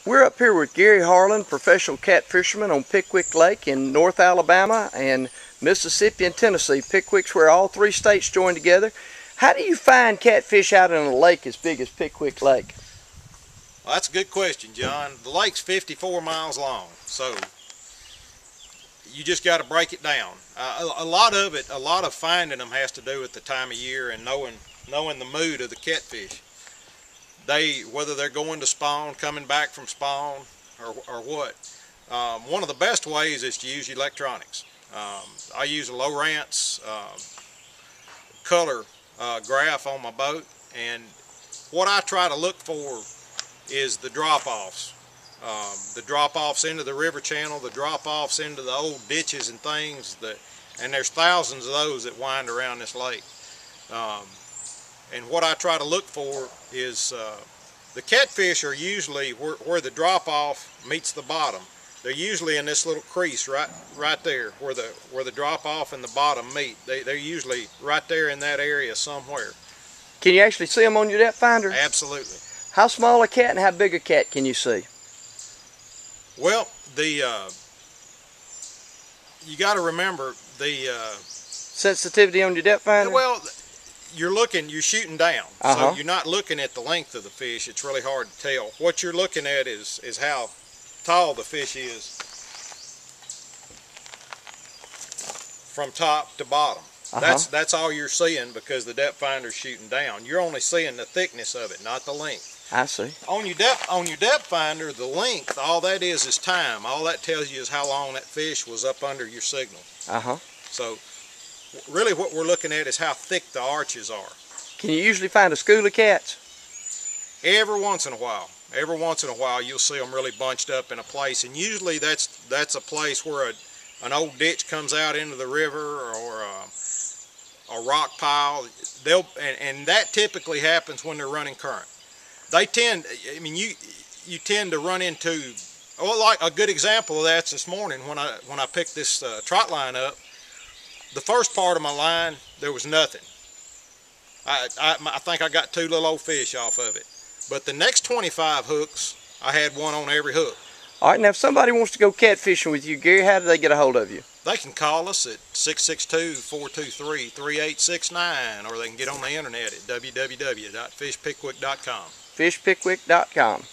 We're up here with Gary Harlan, professional catfisherman on Pickwick Lake in North Alabama and Mississippi and Tennessee. Pickwick's where all three states join together. How do you find catfish out in a lake as big as Pickwick Lake? Well, that's a good question, John. The lake's 54 miles long, so you just got to break it down. A lot of finding them has to do with the time of year and knowing the mood of the catfish. Whether they're going to spawn, coming back from spawn, or what. One of the best ways is to use electronics. I use a Lowrance color graph on my boat, and what I try to look for is the drop-offs. The drop-offs into the river channel, the drop-offs into the old ditches and things, and there's thousands of those that wind around this lake. And what I try to look for is the catfish are usually where the drop-off meets the bottom. They're usually in this little crease right there where the drop-off and the bottom meet. They're usually right there in that area somewhere. Can you actually see them on your depth finder? Absolutely. How small a cat and how big a cat can you see? Well, you got to remember the sensitivity on your depth finder. Well, you're shooting down, so you're not looking at the length of the fish. It's really hard to tell. What you're looking at is how tall the fish is from top to bottom. That's all you're seeing because the depth finder's shooting down. You're only seeing the thickness of it, not the length. I see. On your depth finder, the length, all that is time. All that tells you is how long that fish was up under your signal. So really what we're looking at is how thick the arches are. Can you usually find a school of cats? Every once in a while. Every once in a while you'll see them really bunched up in a place, and usually that's a place where an old ditch comes out into the river or a rock pile. And that typically happens when they're running current. They tend, I mean, you tend to run into, well, like a good example of that's this morning when I picked this trot line up. The first part of my line, there was nothing. I think I got 2 little old fish off of it. But the next 25 hooks, I had one on every hook. All right, now if somebody wants to go catfishing with you, Gary, how do they get a hold of you? They can call us at 662-423-3869, or they can get on the internet at www.fishpickwick.com. Fishpickwick.com.